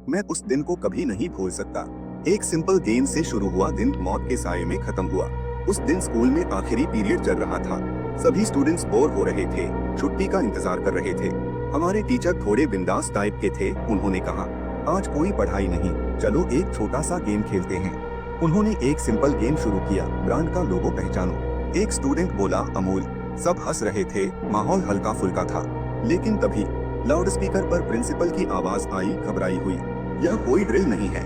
मैं उस दिन को कभी नहीं भूल सकता। एक सिंपल गेम से शुरू हुआ दिन मौत के साये में खत्म हुआ। उस दिन स्कूल में आखिरी पीरियड चल रहा था। सभी स्टूडेंट्स बोर हो रहे थे, छुट्टी का इंतजार कर रहे थे। हमारे टीचर थोड़े बिंदास टाइप के थे। उन्होंने कहा, आज कोई पढ़ाई नहीं, चलो एक छोटा सा गेम खेलते हैं। उन्होंने एक सिंपल गेम शुरू किया, ब्रांड का लोगो पहचानो। एक स्टूडेंट बोला अमूल। सब हंस रहे थे, माहौल हल्का फुल्का था। लेकिन तभी लाउडस्पीकर पर प्रिंसिपल की आवाज आई, घबराई हुई, यह कोई ड्रिल नहीं है,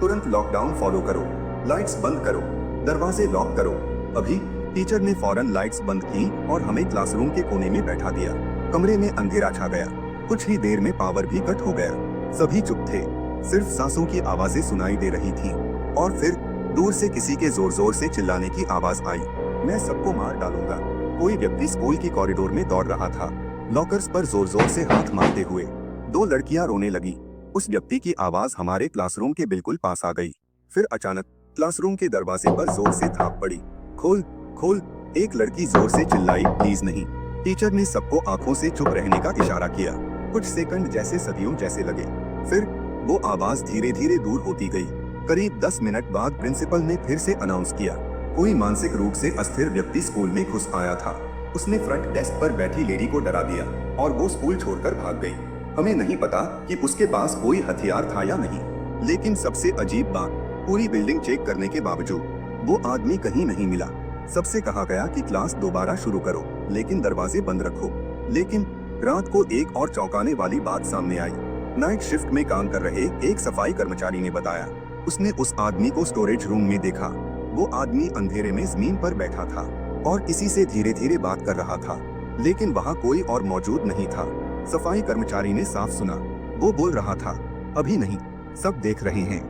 तुरंत लॉकडाउन फॉलो करो, लाइट्स बंद करो, दरवाजे लॉक करो अभी। टीचर ने फौरन लाइट्स बंद की और हमें क्लासरूम के कोने में बैठा दिया। कमरे में अंधेरा छा गया। कुछ ही देर में पावर भी कट हो गया। सभी चुप थे, सिर्फ सांसों की आवाजें सुनाई दे रही थीं। और फिर दूर से किसी के जोर जोर से चिल्लाने की आवाज आई, मैं सबको मार डालूंगा। कोई व्यक्ति स्कूल की कॉरिडोर में दौड़ रहा था, लॉकर्स पर जोर जोर से हाथ मारते हुए। 2 लड़कियां रोने लगी। उस व्यक्ति की आवाज हमारे क्लासरूम के बिल्कुल पास आ गई। फिर अचानक क्लासरूम के दरवाजे पर जोर से थाप पड़ी। खोल खोल, एक लड़की जोर से चिल्लाई, प्लीज नहीं। टीचर ने सबको आंखों से चुप रहने का इशारा किया। कुछ सेकंड जैसे सदियों जैसे लगे। फिर वो आवाज धीरे धीरे दूर होती गई। करीब 10 मिनट बाद प्रिंसिपल ने फिर से अनाउंस किया, कोई मानसिक रूप से अस्थिर व्यक्ति स्कूल में घुस आया था। उसने फ्रंट डेस्क पर बैठी लेडी को डरा दिया और वो स्कूल छोड़कर भाग गई। हमें नहीं पता कि उसके पास कोई हथियार था या नहीं, लेकिन सबसे अजीब बात, पूरी बिल्डिंग चेक करने के बावजूद वो आदमी कहीं नहीं मिला। सबसे कहा गया कि क्लास दोबारा शुरू करो, लेकिन दरवाजे बंद रखो। लेकिन रात को एक और चौंकाने वाली बात सामने आई। नाइट शिफ्ट में काम कर रहे एक सफाई कर्मचारी ने बताया, उसने उस आदमी को स्टोरेज रूम में देखा। वो आदमी अंधेरे में जमीन पर बैठा था और किसी से धीरे धीरे बात कर रहा था, लेकिन वहाँ कोई और मौजूद नहीं था। सफाई कर्मचारी ने साफ सुना, वो बोल रहा था, अभी नहीं, सब देख रहे हैं,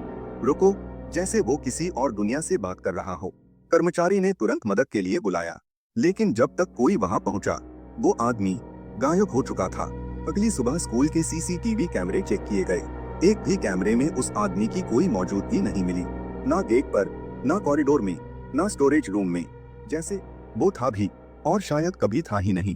रुको, जैसे वो किसी और दुनिया से बात कर रहा हो। कर्मचारी ने तुरंत मदद के लिए बुलाया, लेकिन जब तक कोई वहां पहुंचा, वो आदमी गायब हो चुका था। अगली सुबह स्कूल के सीसीटीवी कैमरे चेक किए गए। एक भी कैमरे में उस आदमी की कोई मौजूदगी नहीं मिली, ना गेट पर, ना कॉरिडोर में, ना स्टोरेज रूम में। जैसे वो था भी और शायद कभी था ही नहीं।